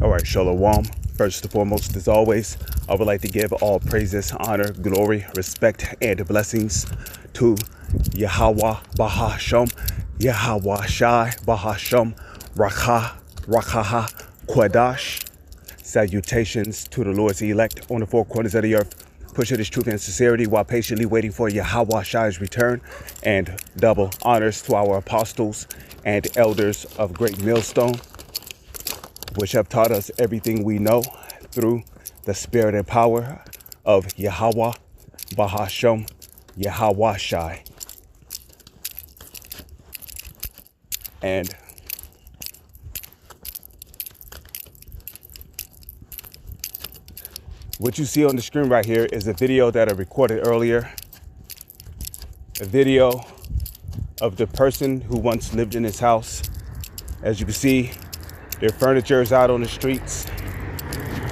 All right, Shalom. First and foremost, as always, I would like to give all praises, honor, glory, respect, and blessings to Yahweh Bahasham, Yahweh Shai Bahasham, Rakaha Kwadash. Salutations to the Lord's elect on the four corners of the earth, pushing his truth and sincerity while patiently waiting for Yahweh Shai's return, and double honors to our apostles and elders of Great Millstone, which have taught us everything we know through the spirit and power of Yahweh Bahasham, Yahweh Shai. And what you see on the screen right here is a video that I recorded earlier. A video of the person who once lived in his house. As you can see, their furniture is out on the streets.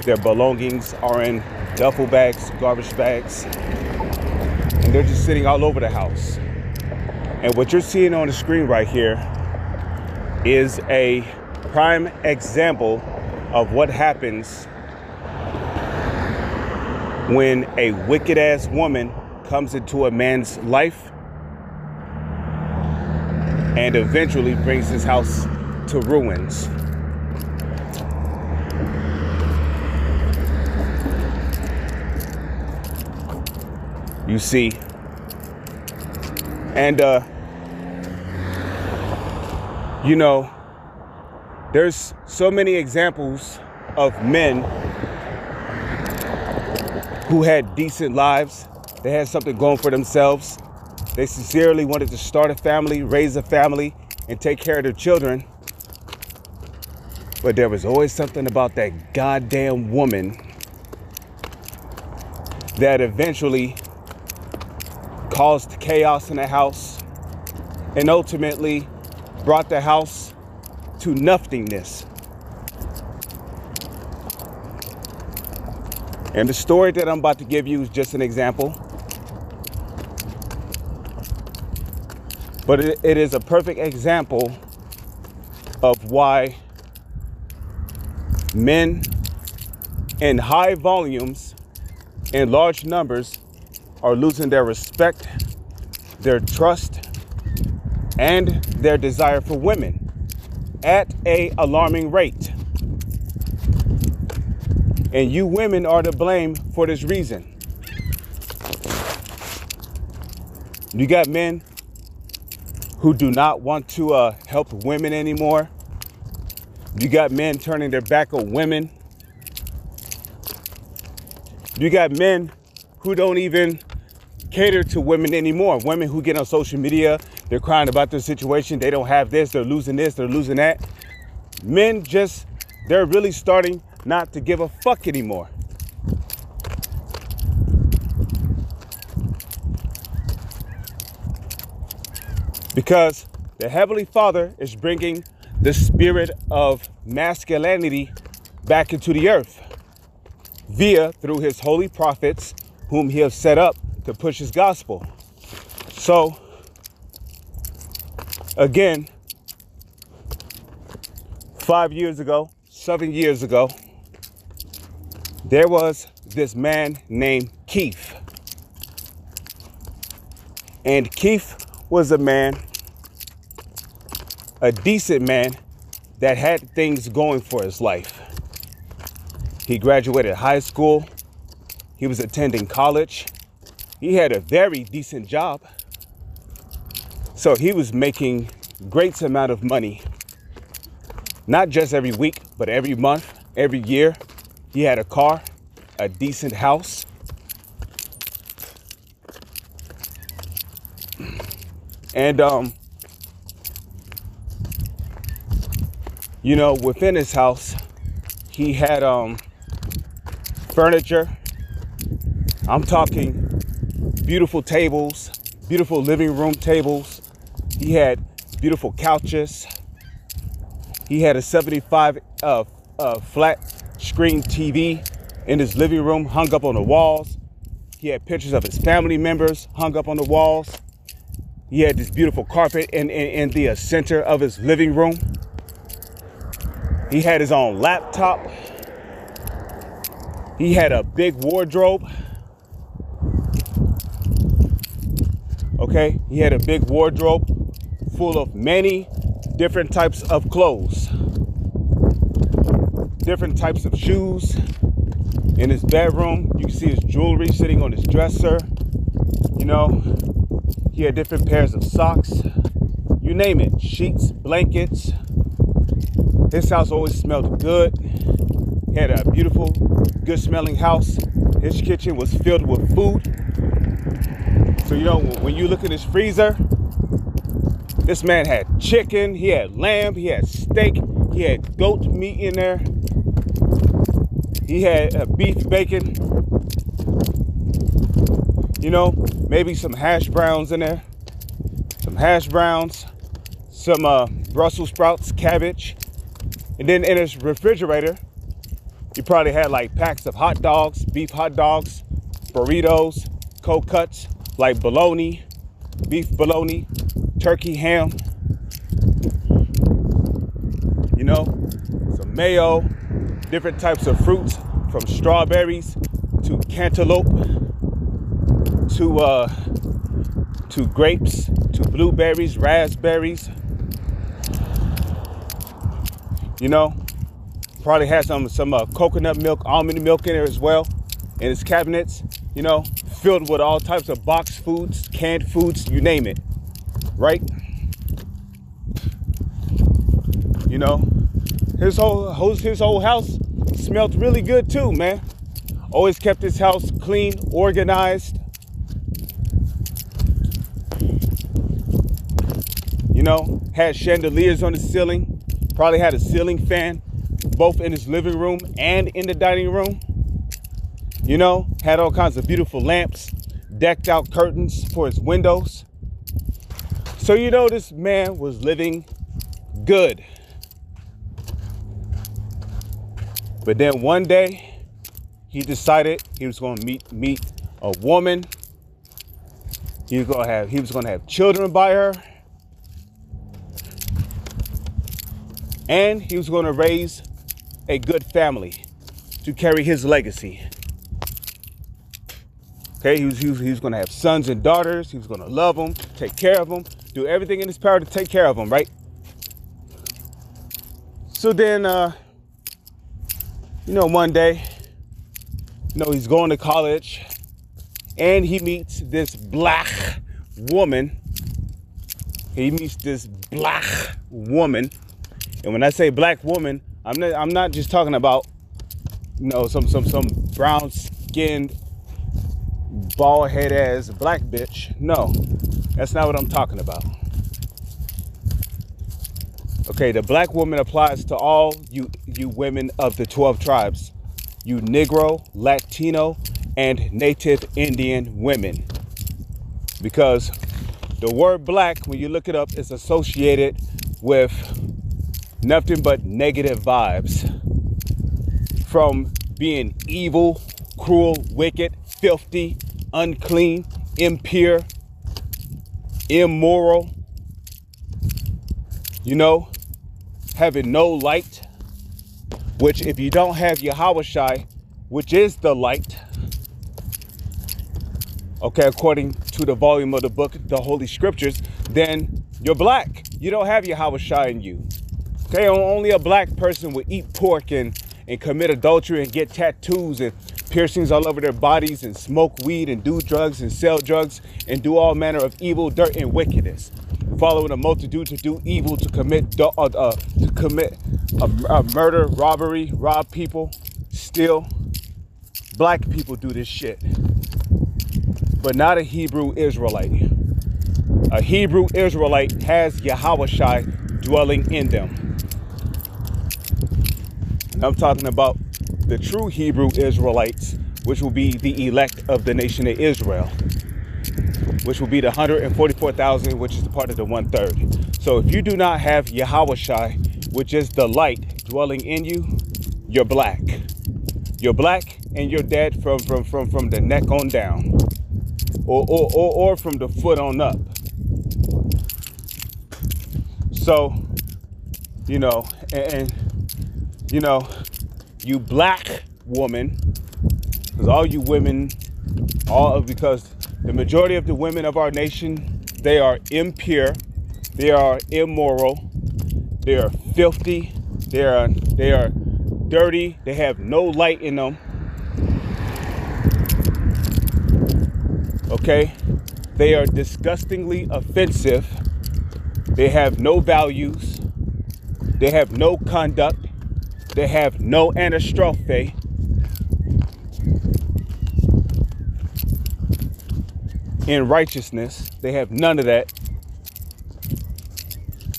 Their belongings are in duffel bags, garbage bags, and they're just sitting all over the house. And what you're seeing on the screen right here is a prime example of what happens when a wicked ass woman comes into a man's life and eventually brings his house to ruins. You see, and you know, there's so many examples of men who had decent lives. They had something going for themselves. They sincerely wanted to start a family, raise a family, and take care of their children. But there was always something about that goddamn woman that eventually caused chaos in the house and ultimately brought the house to nothingness. And the story that I'm about to give you is just an example. But it is a perfect example of why men in high volumes, in large numbers, are losing their respect, their trust, and their desire for women at an alarming rate. And you women are to blame for this reason. You got men who do not want to help women anymore. You got men turning their back on women. You got men who don't even cater to women anymore. Women who get on social media, they're crying about their situation. They don't have this, they're losing this, they're losing that. Men just, they're really starting not to give a fuck anymore. Because the Heavenly Father is bringing the spirit of masculinity back into the earth through his holy prophets, whom he has set up to push his gospel. So, again, 5 years ago, 7 years ago, there was this man named Keith. And Keith was a man, a decent man that had things going for his life. He graduated high school. He was attending college. He had a very decent job. So he was making great amount of money, not just every week, but every month, every year. He had a car, a decent house. And, you know, within his house, he had furniture. I'm talking beautiful tables, beautiful living room tables. He had beautiful couches. He had a 75 flat screen TV in his living room hung up on the walls. He had pictures of his family members hung up on the walls. He had this beautiful carpet in the center of his living room. He had his own laptop. He had a big wardrobe. Okay, he had a big wardrobe full of many different types of clothes, different types of shoes. In his bedroom, you can see his jewelry sitting on his dresser. You know, he had different pairs of socks, you name it, sheets, blankets. His house always smelled good. He had a beautiful, good smelling house. His kitchen was filled with food. So, you know, when you look at his freezer, this man had chicken, he had lamb, he had steak, he had goat meat in there. He had beef bacon, you know, maybe some hash browns in there, some hash browns, some Brussels sprouts, cabbage. And then in his refrigerator, he probably had like packs of hot dogs, beef hot dogs, burritos, cold cuts, like bologna, beef bologna, turkey ham, you know, some mayo, different types of fruits, from strawberries to cantaloupe to grapes to blueberries, raspberries. You know, probably had some coconut milk, almond milk in there as well. In his cabinets, you know, filled with all types of boxed foods, canned foods, you name it, right? You know, his whole house smelled really good too, man. Always kept his house clean, organized. You know, had chandeliers on the ceiling. Probably had a ceiling fan, both in his living room and in the dining room. You know, had all kinds of beautiful lamps, decked out curtains for his windows. So, you know, this man was living good. But then one day, he decided he was going to meet a woman. He was going to have children by her. And he was going to raise a good family to carry his legacy. Okay, he was going to have sons and daughters. He was going to love them, take care of them, do everything in his power to take care of them, right? So then, you know, one day, you know, he's going to college and he meets this black woman. He meets this black woman. And when I say black woman, I'm not just talking about, you know, some brown skinned, bald head ass black bitch. No, that's not what I'm talking about. Okay, the black woman applies to all you women of the 12 tribes, you Negro, Latino, and Native Indian women. Because the word black, when you look it up, is associated with nothing but negative vibes. From being evil, cruel, wicked, filthy, unclean, impure, immoral, you know, having no light, which if you don't have Yahushua, which is the light, okay, according to the volume of the book, the Holy Scriptures, then you're black. You don't have Yahushua in you. Okay, only a black person would eat pork and commit adultery and get tattoos and piercings all over their bodies and smoke weed and do drugs and sell drugs and do all manner of evil, dirt, and wickedness. Following a multitude to do evil, to commit murder, robbery, rob people, steal. Black people do this shit. But not a Hebrew Israelite. A Hebrew Israelite has Yahushua dwelling in them. And I'm talking about the true Hebrew Israelites, which will be the elect of the nation of Israel, which will be the 144,000, which is the part of the 1/3. So if you do not have Yahushua, which is the light dwelling in you, you're black. You're black and you're dead from the neck on down, or from the foot on up. So, you know, and you know, you black woman, because all you women, because the majority of the women of our nation, they are impure, they are immoral, they are filthy, they are dirty, they have no light in them. Okay? They are disgustingly offensive. They have no values. They have no conduct. They have no anastrophe. In righteousness, they have none of that.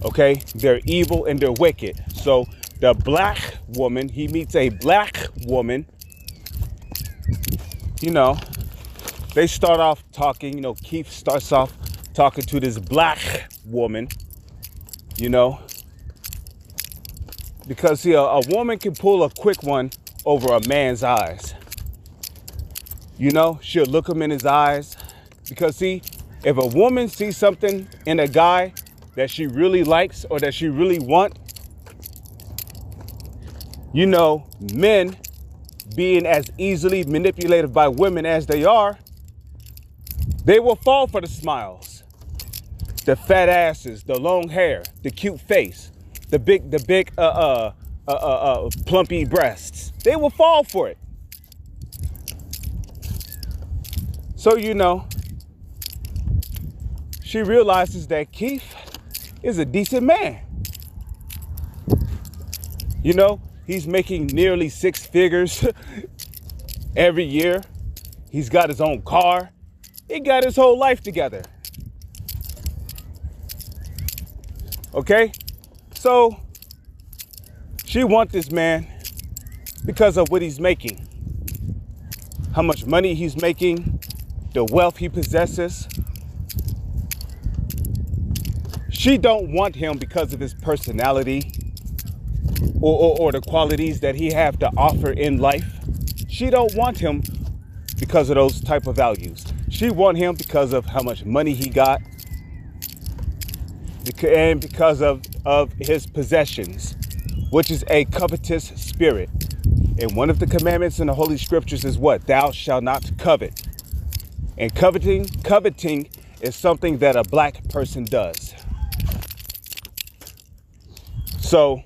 Okay? They're evil and they're wicked. So the black woman, he meets a black woman, you know, they start off talking, you know, Keith starts off talking to this black woman, you know, because see, a woman can pull a quick one over a man's eyes. You know, she'll look him in his eyes, because see, if a woman sees something in a guy that she really likes or that she really wants, you know, men being as easily manipulated by women as they are, they will fall for the smiles, the fat asses, the long hair, the cute face, the big plumpy breasts. They will fall for it. So, you know, she realizes that Keith is a decent man. You know, he's making nearly 6 figures every year. He's got his own car. He got his whole life together. Okay? So, she wants this man because of what he's making. How much money he's making, the wealth he possesses. She don't want him because of his personality or the qualities that he have to offer in life. She don't want him because of those type of values. She want him because of how much money he got and because of his possessions, which is a covetous spirit. And one of the commandments in the Holy Scriptures is what? Thou shalt not covet. And coveting is something that a black person does. So,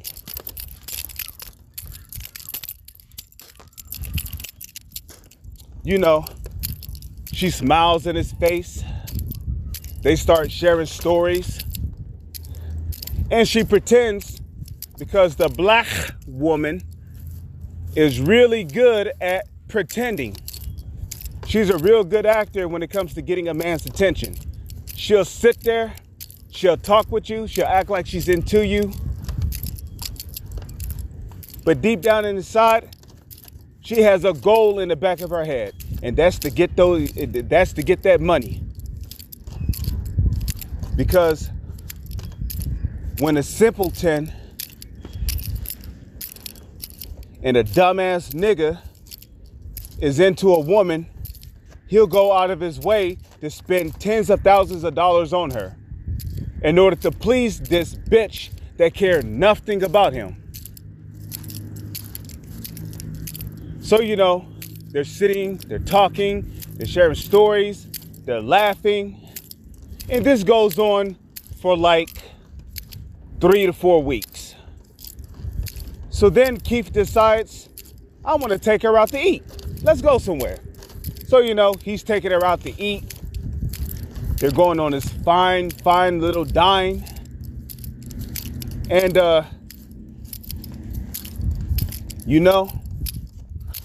you know, she smiles in his face. They start sharing stories. And she pretends, because the black woman is really good at pretending. She's a real good actor when it comes to getting a man's attention. She'll sit there, she'll talk with you, she'll act like she's into you. But deep down inside, she has a goal in the back of her head, and that's to get that money. Because when a simpleton and a dumbass nigga is into a woman, he'll go out of his way to spend tens of thousands of dollars on her in order to please this bitch that cared nothing about him. So, you know, they're sitting, they're talking, they're sharing stories, they're laughing. And this goes on for like 3 to 4 weeks. So then Keith decides, I want to take her out to eat. Let's go somewhere. So, you know, he's taking her out to eat. They're going on this fine little dine. And, you know,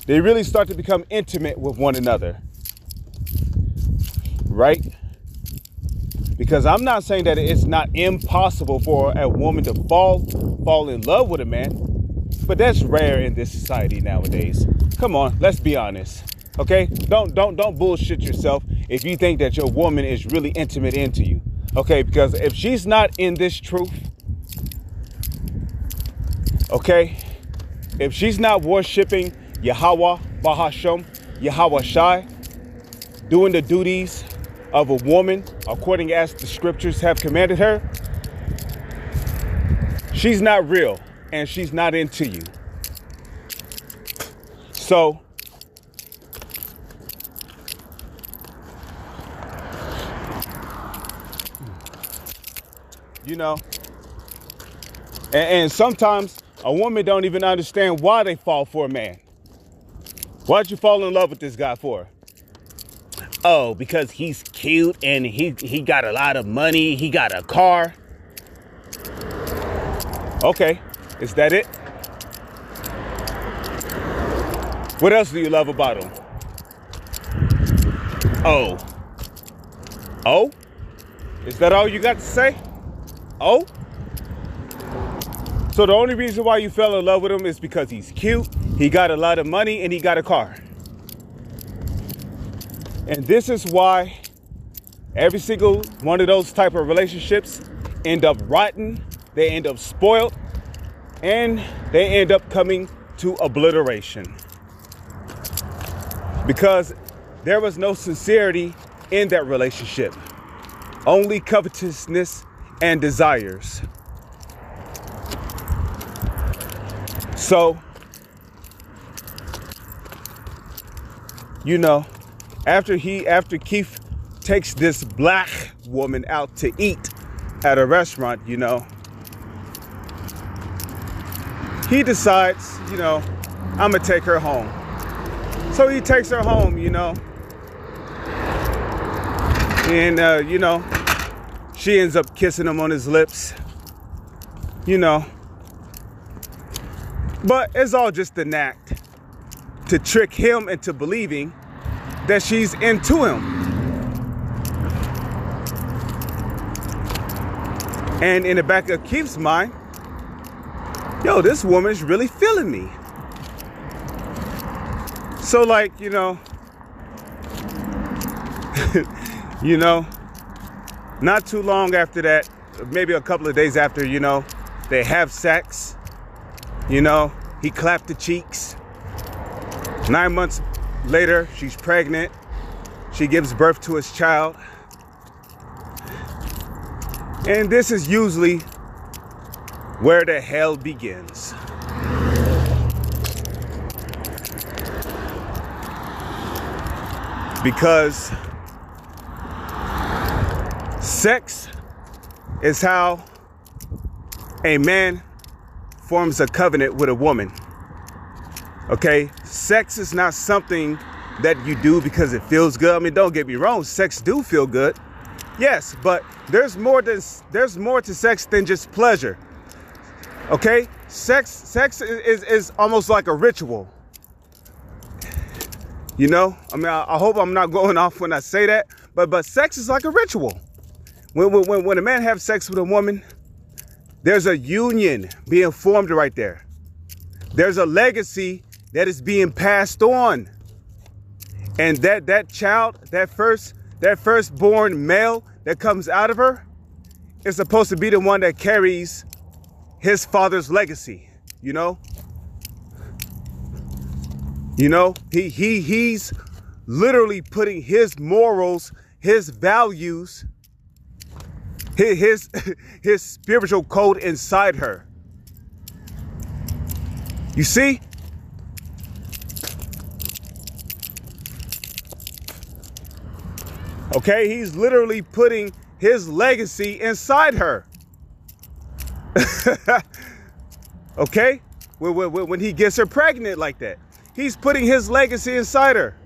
they really start to become intimate with one another. Right? Because I'm not saying that it's not impossible for a woman to fall in love with a man, but that's rare in this society nowadays. Come on, let's be honest. Okay? Don't bullshit yourself if you think that your woman is really intimate into you. Okay? Because if she's not in this truth, okay? If she's not worshiping Yahweh, Bahasham, Yahweh Shai, doing the duties of a woman according as the scriptures have commanded her, she's not real and she's not into you. So, you know, and sometimes a woman don't even understand why they fall for a man. Why'd you fall in love with this guy for? Oh, because he's cute and he got a lot of money. He got a car. Okay, is that it? What else do you love about him? Oh. Oh? Is that all you got to say? Oh? So the only reason why you fell in love with him is because he's cute, he got a lot of money, and he got a car. And this is why every single one of those type of relationships end up rotten, they end up spoiled, and they end up coming to obliteration. Because there was no sincerity in that relationship. Only covetousness and desires. So, you know, after Keith takes this black woman out to eat at a restaurant, you know, he decides, you know, I'm gonna take her home. So he takes her home, you know, and you know, she ends up kissing him on his lips, you know. But it's all just an act to trick him into believing that she's into him. And in the back of Keith's mind, yo, this woman's really feeling me. So like, you know, you know, not too long after that, maybe a couple of days after, you know, they have sex. You know, he clapped the cheeks. 9 months later, she's pregnant. She gives birth to his child. And this is usually where the hell begins. Because sex is how a man forms a covenant with a woman. Okay, sex is not something that you do because it feels good. I mean, don't get me wrong, sex do feel good. Yes, but there's more to sex than just pleasure. Okay, sex is almost like a ritual. You know, I mean, I hope I'm not going off when I say that, but sex is like a ritual. When a man has sex with a woman, there's a union being formed right there. There's a legacy that is being passed on. And that child, that firstborn male that comes out of her is supposed to be the one that carries his father's legacy, you know? You know, he's literally putting his morals, his values, his spiritual code inside her. You see? Okay, he's literally putting his legacy inside her. Okay? When he gets her pregnant like that, he's putting his legacy inside her.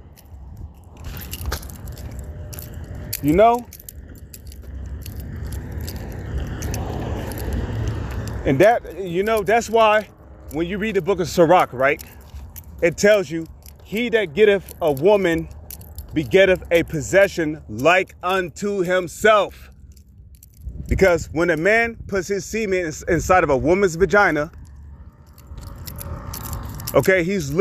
You know? And that, you know, that's why when you read the book of Sirach, right? It tells you, he that getteth a woman begetteth a possession like unto himself. Because when a man puts his semen inside of a woman's vagina, okay, she is,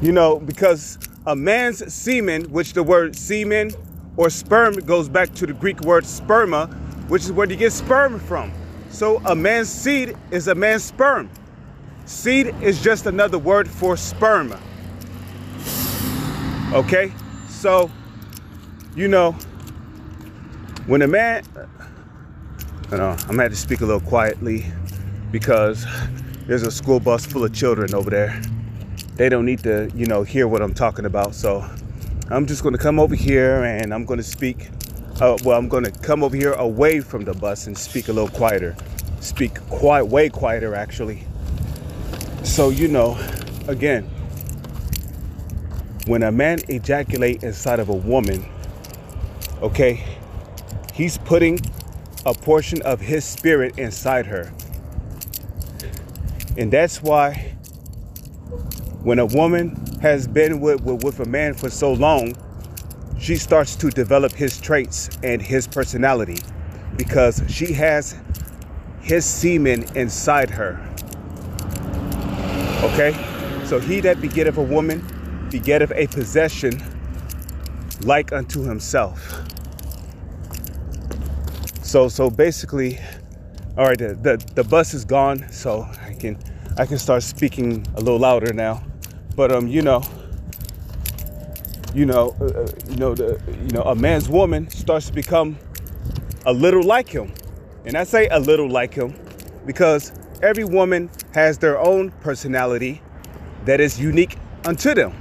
you know, because a man's semen, which the word semen or sperm goes back to the Greek word sperma, which is where you get sperm from. So a man's seed is a man's sperm. Seed is just another word for sperm. Okay, so, you know, when a man, I'm gonna have to speak a little quietly. because there's a school bus full of children over there. They don't need to, hear what I'm talking about. So I'm just going to come over here and I'm going to speak. I'm going to come over here away from the bus and speak a little quieter. Speak way quieter, actually. So, again, when a man ejaculates inside of a woman, okay, he's putting a portion of his spirit inside her. And that's why when a woman has been with a man for so long, she starts to develop his traits and his personality because she has his semen inside her. Okay? So he that begetteth a woman begetteth a possession like unto himself. So basically, all right, the bus is gone, so I can start speaking a little louder now. But a man's woman starts to become a little like him. And I say a little like him because every woman has their own personality that is unique unto them.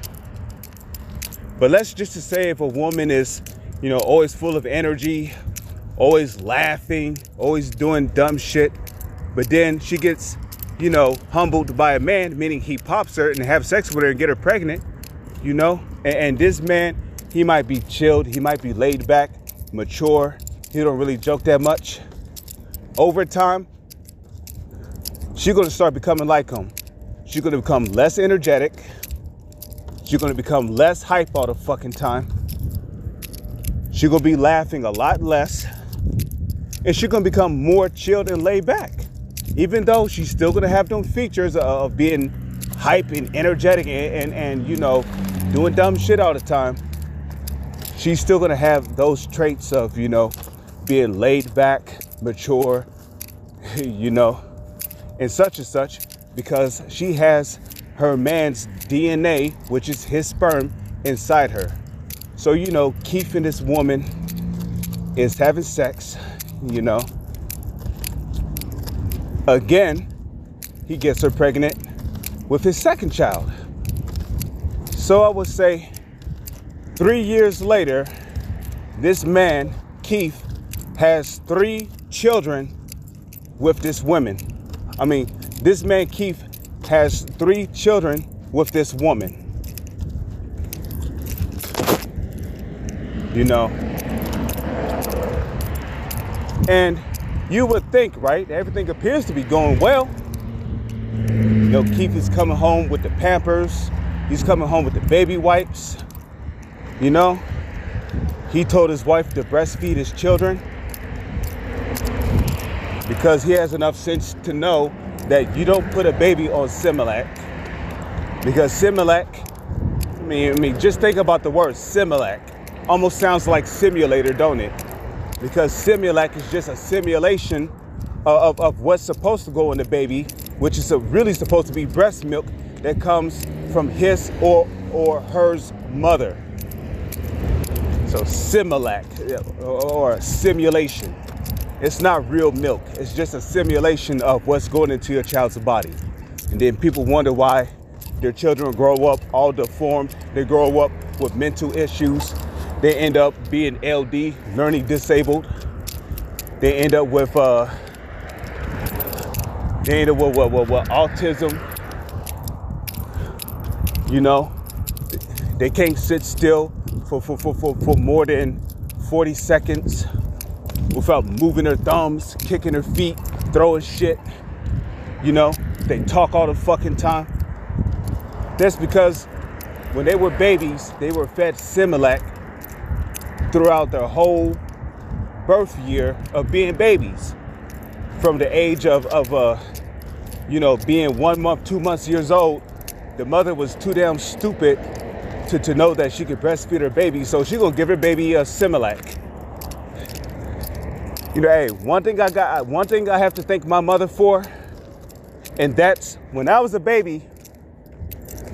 But let's just to say if a woman is, always full of energy, always laughing, always doing dumb shit, but then she gets, humbled by a man, meaning he pops her and have sex with her and get her pregnant, and this man, he might be chilled, he might be laid back, mature, he don't really joke that much. Over time, she's going to start becoming like him. She's going to become less energetic. She's going to become less hype all the fucking time. She's going to be laughing a lot less. And she's going to become more chilled and laid back. Even though she's still going to have them features of being hype and energetic and doing dumb shit all the time. She's still going to have those traits of, being laid back, mature, and such, because she has her man's DNA, which is his sperm, inside her. So, Keith and this woman is having sex, Again, he gets her pregnant with his second child. So I would say 3 years later, this man, Keith, has 3 children with this woman. This man, Keith, has 3 children with this woman. And you would think, right? Everything appears to be going well. Keith is coming home with the Pampers. He's coming home with the baby wipes. He told his wife to breastfeed his children because he has enough sense to know that you don't put a baby on Similac, because Similac, just think about the word Similac. Almost sounds like simulator, don't it? Because Similac is just a simulation of what's supposed to go in the baby, which is really supposed to be breast milk that comes from his or hers mother. So Similac, or a simulation. It's not real milk. It's just a simulation of what's going into your child's body. And then people wonder why their children grow up all deformed. They grow up with mental issues. They end up being LD, learning disabled. They end up with autism. They can't sit still for more than 40 seconds without moving their thumbs, kicking their feet, throwing shit. They talk all the fucking time. That's because when they were babies, they were fed Similac throughout their whole birth year of being babies. From the age of being 1 month, 2 months years old, the mother was too damn stupid to know that she could breastfeed her baby, so she gonna give her baby a Similac. Hey, one thing I have to thank my mother for, and that's when I was a baby,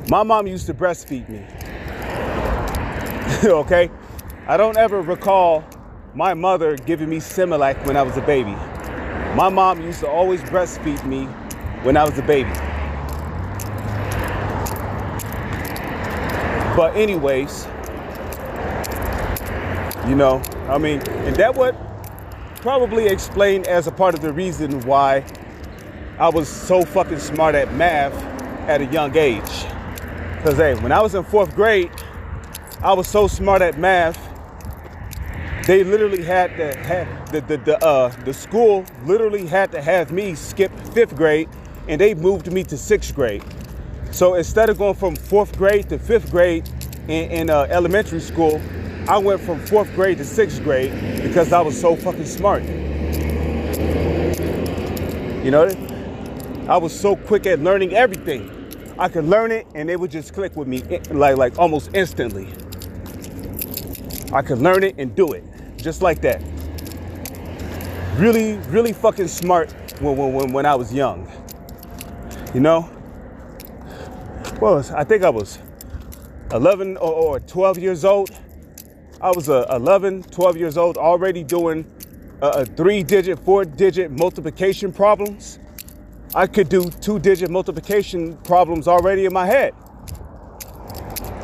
my mom used to breastfeed me. Okay? I don't ever recall my mother giving me Similac when I was a baby. My mom used to always breastfeed me when I was a baby. But anyways, you know, I mean, and that would probably explain as a part of the reason why I was so fucking smart at math at a young age. Because, hey, when I was in 4th grade, I was so smart at math, they literally had to have, the school literally had to have me skip 5th grade, and they moved me to 6th grade. So instead of going from 4th grade to 5th grade in elementary school, I went from 4th grade to 6th grade because I was so fucking smart. You know, I was so quick at learning everything. I could learn it and it would just click with me like almost instantly. I could learn it and do it just like that. Really, really fucking smart when I was young. You know? Well, I think I was 11 or 12 years old. I was 11, 12 years old, already doing 3-digit, 4-digit multiplication problems. I could do 2-digit multiplication problems already in my head.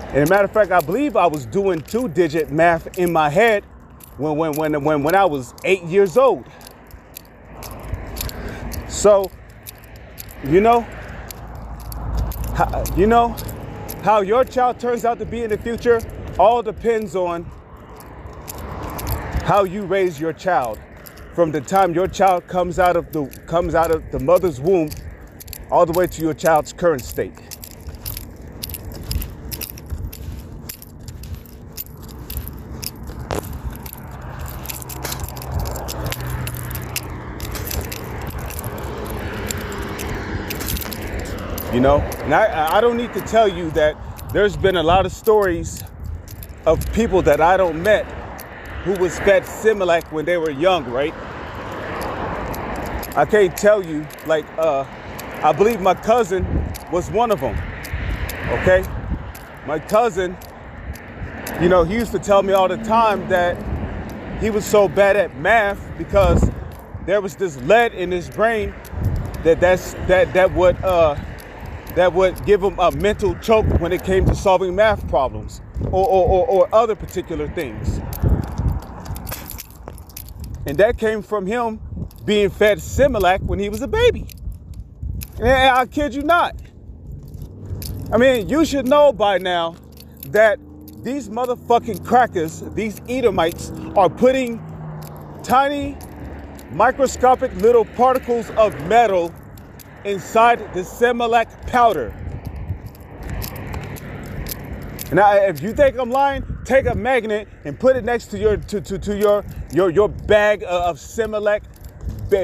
And as a matter of fact, I believe I was doing 2-digit math in my head when I was 8 years old. So, you know how your child turns out to be in the future all depends on how you raise your child from the time your child comes out of the mother's womb all the way to your child's current state. You know, and I don't need to tell you that there's been a lot of stories of people that I don't met who was fed Similac when they were young, right? I can't tell you, like, I believe my cousin was one of them, okay? My cousin, you know, he used to tell me all the time that he was so bad at math because there was this lead in his brain that would give him a mental choke when it came to solving math problems or other particular things. And that came from him being fed Similac when he was a baby. And I kid you not. I mean, you should know by now that these motherfucking crackers, these Edomites, are putting tiny, microscopic little particles of metal inside the Similac powder. Now, if you think I'm lying, take a magnet and put it next to your bag of Similac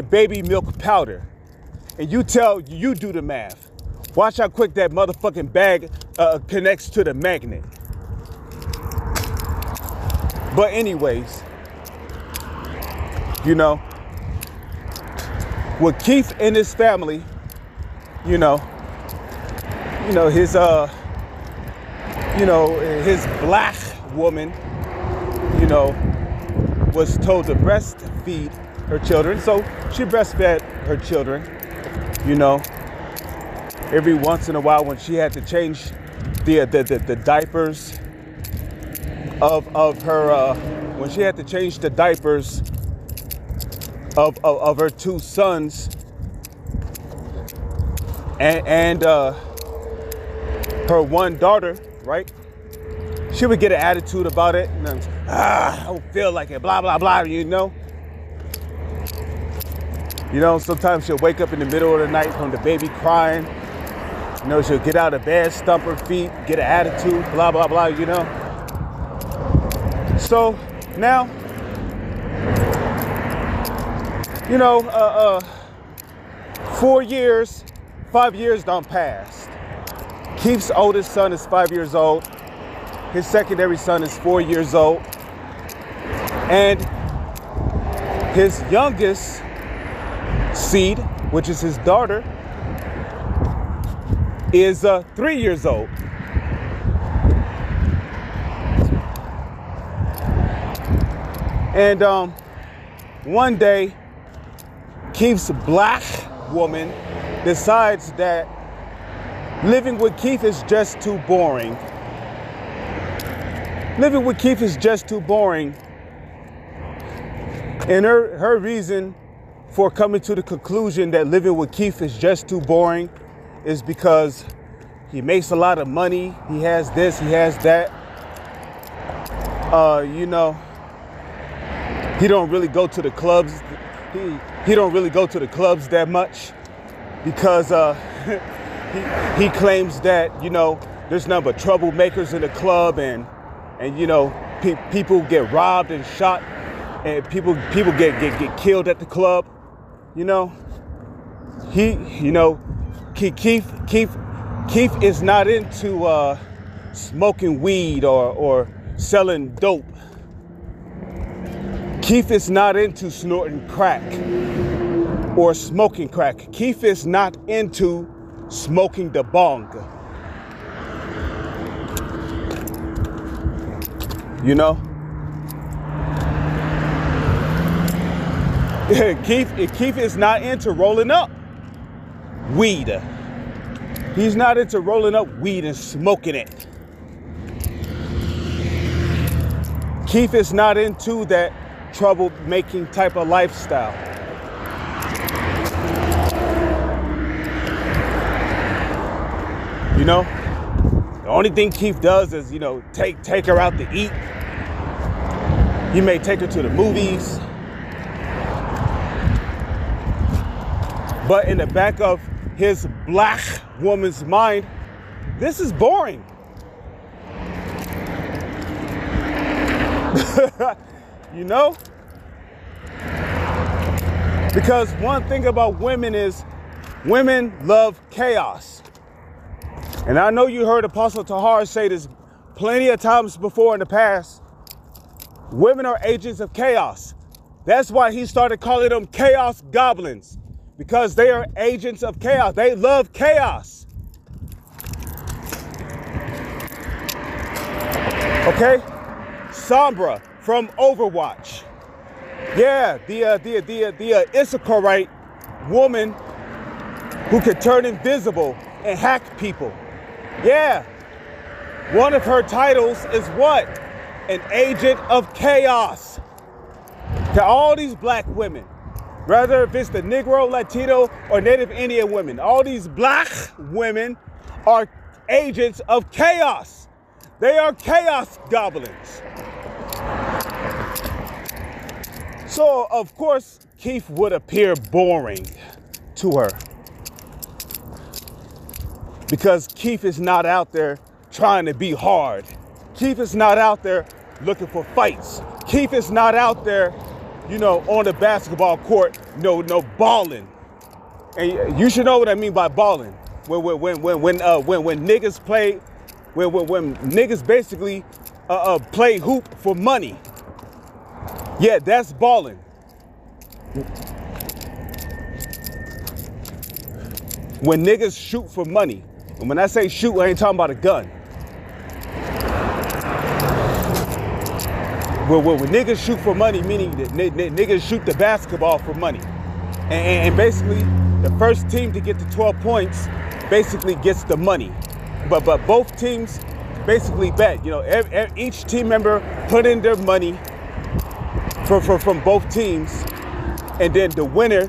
baby milk powder, and you do the math. Watch how quick that motherfucking bag connects to the magnet. But anyways, you know, with Keith and his family, you know, his black woman, you know, was told to breastfeed her children. So she breastfed her children, you know. Every once in a while when she had to change the diapers of her, when she had to change the diapers of her 2 sons and her 1 daughter, right? She would get an attitude about it. And, I don't feel like it, blah, blah, blah, you know? You know, sometimes she'll wake up in the middle of the night from the baby crying. You know, she'll get out of bed, stump her feet, get an attitude, blah, blah, blah, you know? So now, you know, 5 years done passed. Keith's oldest son is 5 years old. His secondary son is 4 years old. And his youngest seed, which is his daughter, is 3 years old. And one day, Keith's black woman decides that living with Keith is just too boring. Living with Keith is just too boring. And her reason for coming to the conclusion that living with Keith is just too boring is because he makes a lot of money. He has this, he has that. You know, he don't really go to the clubs. He don't really go to the clubs that much because he claims that, you know, there's none but troublemakers in the club, and you know, people get robbed and shot, and people get killed at the club. You know, Keith is not into smoking weed or selling dope. Keith is not into snorting crack or smoking crack. Keith is not into smoking the bong. You know? Keith is not into rolling up weed. He's not into rolling up weed and smoking it. Keith is not into that troublemaking type of lifestyle. You know, the only thing Keith does is, you know, take her out to eat. He may take her to the movies. But in the back of his black woman's mind, this is boring. You know? Because one thing about women is women love chaos. And I know you heard Apostle Tahar say this plenty of times before in the past. Women are agents of chaos. That's why he started calling them chaos goblins, because they are agents of chaos. They love chaos. Okay? Sombra from Overwatch. Yeah, the Issacharite woman who could turn invisible and hack people. Yeah. One of her titles is what? An agent of chaos. To all these black women, whether if it's the Negro, Latino, or Native Indian women, all these black women are agents of chaos. They are chaos goblins. So, of course, Keith would appear boring to her, because Keith is not out there trying to be hard. Keith is not out there looking for fights. Keith is not out there, you know, on the basketball court, no balling. And you should know what I mean by balling. When niggas play, when niggas basically play hoop for money. Yeah, that's balling. When niggas shoot for money. And when I say shoot, I ain't talking about a gun. When niggas shoot for money, meaning that niggas shoot the basketball for money. And basically, the first team to get to 12 points basically gets the money. But both teams basically bet. You know, each team member put in their money from both teams. And then the winner,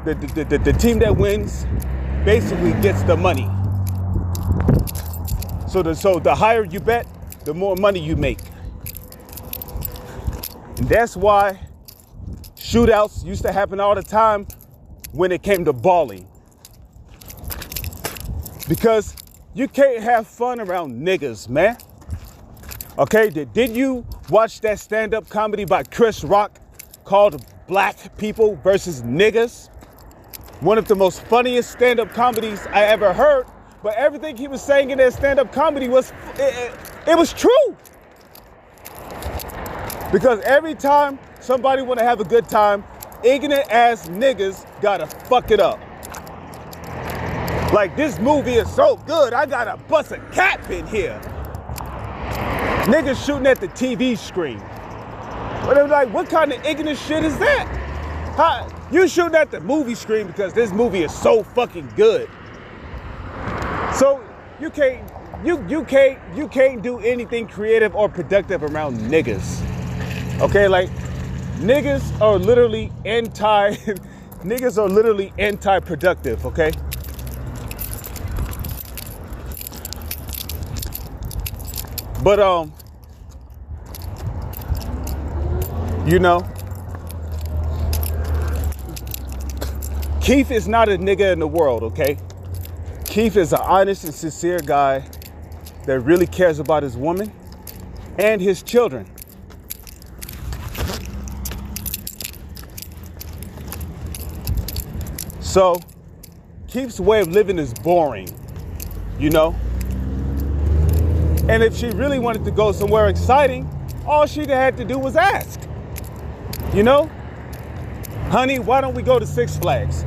the team that wins, basically gets the money. So the higher you bet, the more money you make. And that's why shootouts used to happen all the time when it came to balling. Because you can't have fun around niggas, man. Okay, did you watch that stand-up comedy by Chris Rock called Black People versus Niggas? One of the most funniest stand-up comedies I ever heard, but everything he was saying in that stand-up comedy was, it was true. Because every time somebody want to have a good time, ignorant ass niggas gotta fuck it up. Like, this movie is so good, I gotta bust a cap in here. Niggas shooting at the TV screen. But they're like, what kind of ignorant shit is that? You shooting at the movie screen because this movie is so fucking good. So you can't do anything creative or productive around niggas. Okay, like niggas are literally anti-productive, okay? But you know, Keith is not a nigga in the world, okay? Keith is an honest and sincere guy that really cares about his woman and his children. So, Keith's way of living is boring, you know? And if she really wanted to go somewhere exciting, all she had to do was ask. You know? Honey, why don't we go to Six Flags?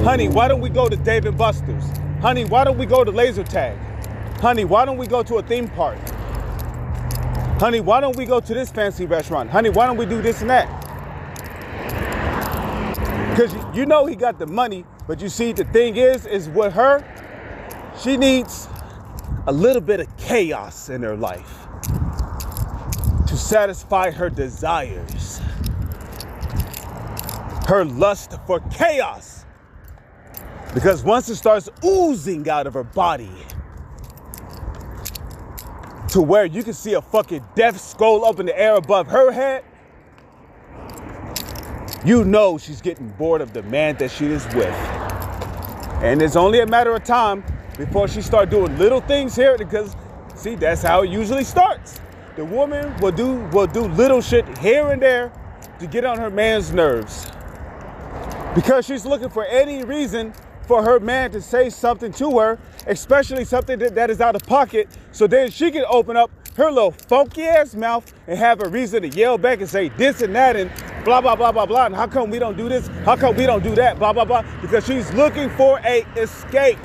Honey, why don't we go to Dave & Buster's? Honey, why don't we go to laser tag? Honey, why don't we go to a theme park? Honey, why don't we go to this fancy restaurant? Honey, why don't we do this and that? Because you know he got the money, but you see, the thing is with her, she needs a little bit of chaos in her life to satisfy her desires. Her lust for chaos. Because once it starts oozing out of her body to where you can see a fucking death skull up in the air above her head, you know she's getting bored of the man that she is with. And it's only a matter of time before she start doing little things here, because see, that's how it usually starts. The woman will do little shit here and there to get on her man's nerves, because she's looking for any reason for her man to say something to her, especially something that is out of pocket, so then she can open up her little funky ass mouth and have a reason to yell back and say this and that and blah, blah, blah, blah, blah. And how come we don't do this? How come we don't do that? Blah, blah, blah. Because she's looking for a escape.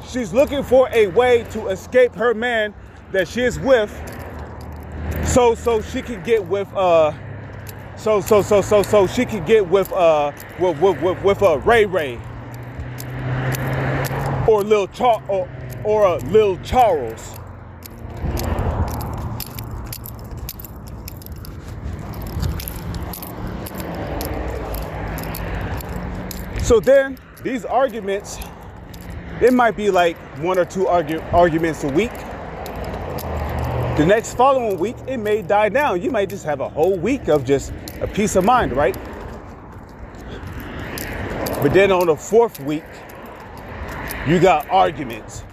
She's looking for a way to escape her man that she is with, so she can get with so she can get with Ray Ray or Lil Charles. So then these arguments, it might be like 1 or 2 arguments a week. The next following week, it may die down. You might just have a whole week of just a peace of mind, right? But then on the 4th week, you got arguments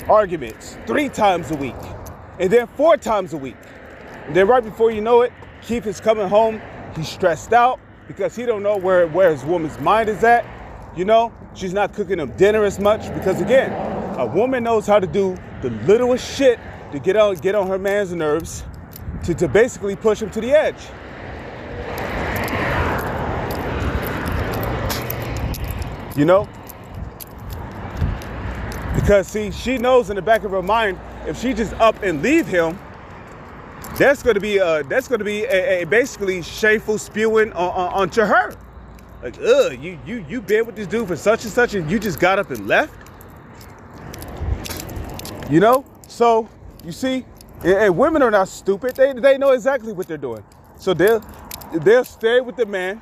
3 times a week, and then 4 times a week. And then right before you know it, Keith is coming home. He's stressed out because he don't know where his woman's mind is at. You know, she's not cooking him dinner as much because, again, a woman knows how to do the littlest shit to get on her man's nerves, to basically push him to the edge. You know? Because see, she knows in the back of her mind, if she just up and leave him, that's going to be a basically shameful spewing onto her. Like, you been with this dude for such and such, and you just got up and left. You know, so you see, and women are not stupid. They know exactly what they're doing. So they'll stay with the man.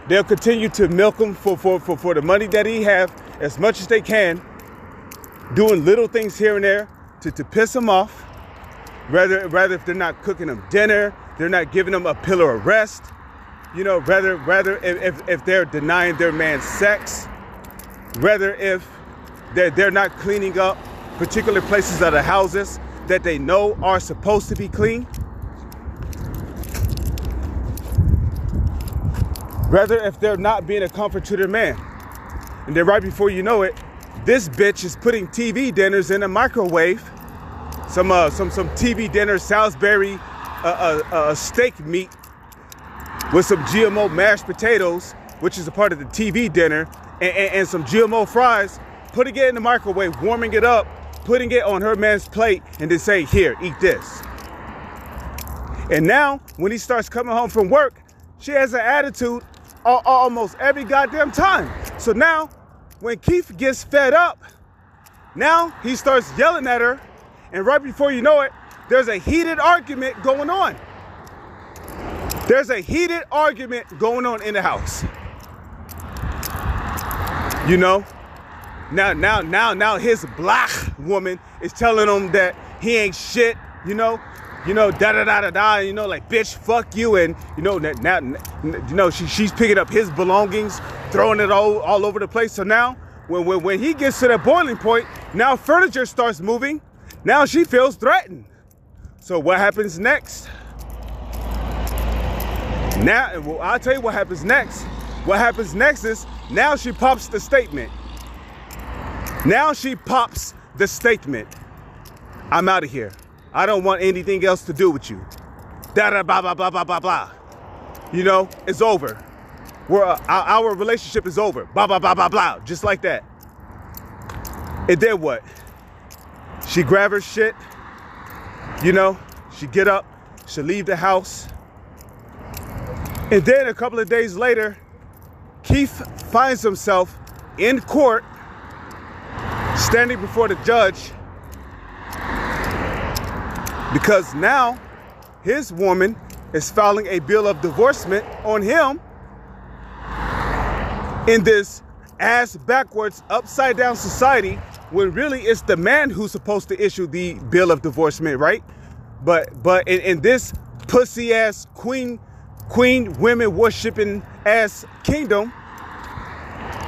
They'll continue to milk him for the money that he have as much as they can, doing little things here and there to piss him off. Rather if they're not cooking him dinner, they're not giving him a pillar of rest. You know, rather if they're denying their man sex, rather if they're not cleaning up particular places of the houses that they know are supposed to be clean. Rather if they're not being a comfort to their man. And then right before you know it, this bitch is putting TV dinners in a microwave. Some TV dinner, Salisbury steak meat with some GMO mashed potatoes, which is a part of the TV dinner, and some GMO fries, putting it in the microwave, warming it up, putting it on her man's plate, and then say, here, eat this. And now, when he starts coming home from work, she has an attitude almost every goddamn time. So now, when Keith gets fed up, now he starts yelling at her, and right before you know it, there's a heated argument going on. There's a heated argument going on in the house. You know? Now his black woman is telling him that he ain't shit, da-da-da-da-da, like, bitch, fuck you, and, now, she's picking up his belongings, throwing it all over the place. So now, when he gets to that boiling point, now furniture starts moving. Now she feels threatened. So what happens next? Now, well, I'll tell you what happens next. What happens next is, now she pops the statement. Now she pops the statement. I'm out of here. I don't want anything else to do with you. Da-da, blah, blah, blah, blah, blah, blah. It's over. Our relationship is over. Blah, blah, blah, blah, blah. Just like that. And then what? She grab her shit. She get up. She leave the house. And then a couple of days later, Keith finds himself in court, standing before the judge, because now his woman is filing a bill of divorcement on him in this ass backwards, upside down society, when really it's the man who's supposed to issue the bill of divorcement, right? But in this pussy ass queen women worshiping ass kingdom,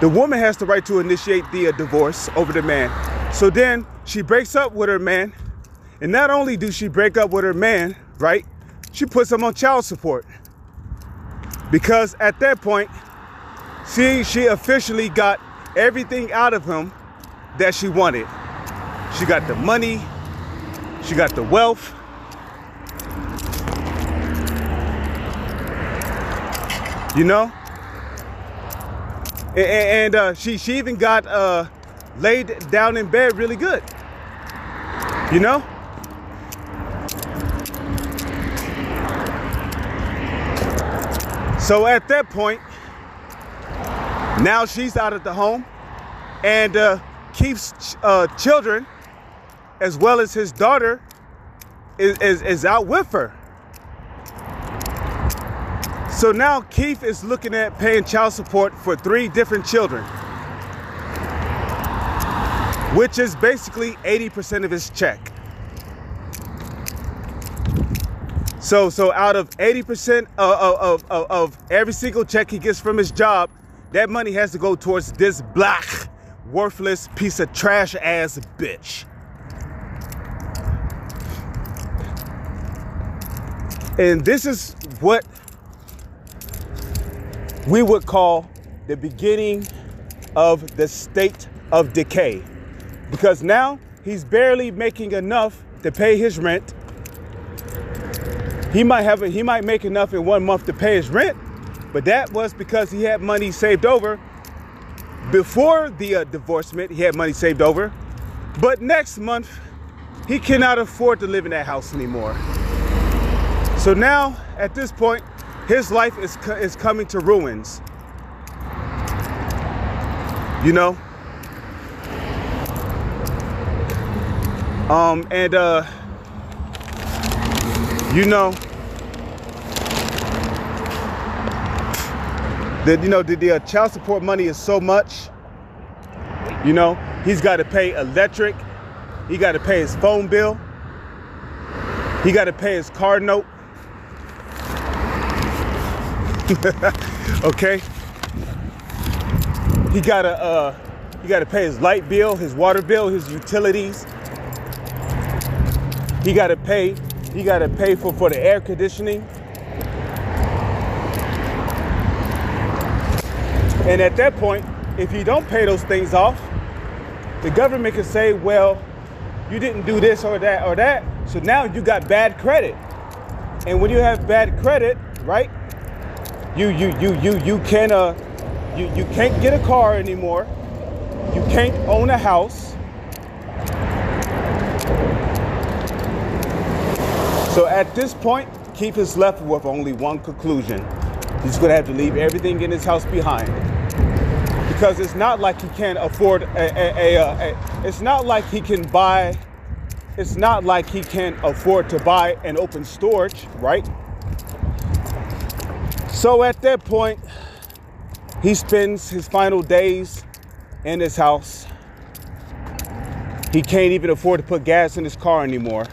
the woman has the right to initiate the divorce over the man. So then she breaks up with her man. And not only do she break up with her man, right? She puts him on child support. Because at that point, she officially got everything out of him that she wanted. She got the money. She got the wealth. And she even got laid down in bed really good. So at that point, now she's out of the home, and Keith's children, as well as his daughter, is out with her. So now Keith is looking at paying child support for 3 different children, which is basically 80% of his check. So out of 80% of every single check he gets from his job, that money has to go towards this black, worthless piece of trash ass bitch. And this is what we would call the beginning of the state of decay. Because now he's barely making enough to pay his rent. He might make enough in 1 month to pay his rent, but that was because he had money saved over. Before the divorcement, he had money saved over. But next month, he cannot afford to live in that house anymore. So now, at this point, his life is coming to ruins. The child support money is so much. He's got to pay electric. He got to pay his phone bill. He got to pay his car note. Okay. He gotta pay his light bill, his water bill, his utilities. He gotta pay for the air conditioning. And at that point, if you don't pay those things off, the government can say, well, you didn't do this or that, so now you got bad credit. And when you have bad credit, right? You can't get a car anymore. You can't own a house. So at this point, Keith is left with only one conclusion. He's going to have to leave everything in his house behind, because it's not like he can't afford it's not like he can buy. It's not like he can't afford to buy an open storage, right? So at that point, he spends his final days in his house. He can't even afford to put gas in his car anymore.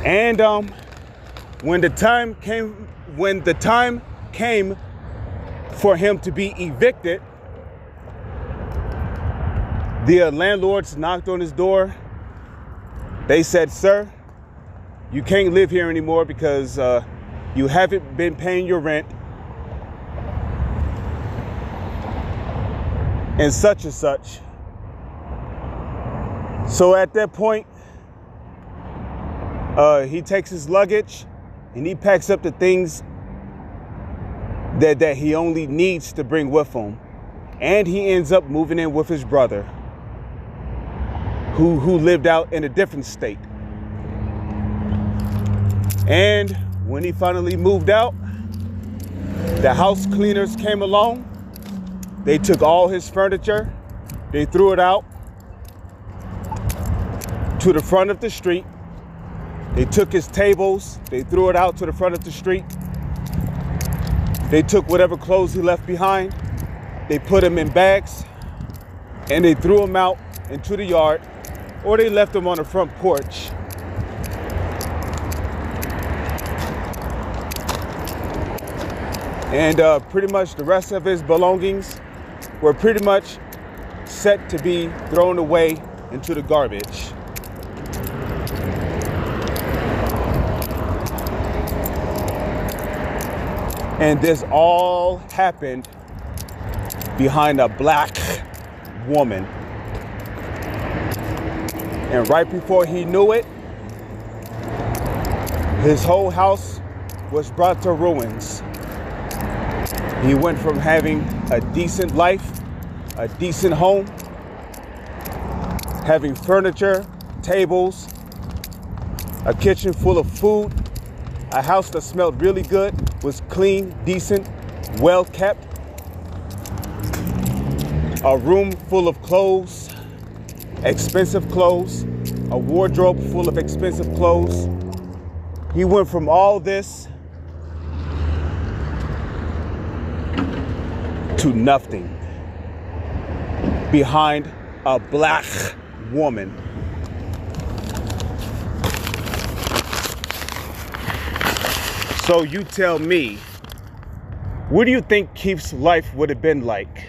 And when the time came for him to be evicted, the landlords knocked on his door. They said, "Sir, you can't live here anymore because you haven't been paying your rent and such and such." So at that point, he takes his luggage and he packs up the things that he only needs to bring with him. And he ends up moving in with his brother, who lived out in a different state. And when he finally moved out, the house cleaners came along. They took all his furniture. They threw it out to the front of the street. They took his tables. They threw it out to the front of the street. They took whatever clothes he left behind. They put them in bags and they threw them out into the yard, or they left them on the front porch. And pretty much the rest of his belongings were pretty much set to be thrown away into the garbage. And this all happened behind a black woman. And right before he knew it, his whole house was brought to ruins. He went from having a decent life, a decent home, having furniture, tables, a kitchen full of food, a house that smelled really good, was clean, decent, well kept, a room full of clothes, expensive clothes, a wardrobe full of expensive clothes. He went from all this to nothing behind a black woman. So you tell me, what do you think Keith's life would have been like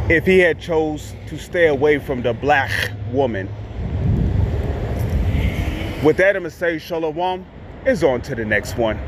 if he had chose to stay away from the black woman? With that, I'm going to say shalom. Is on to the next one.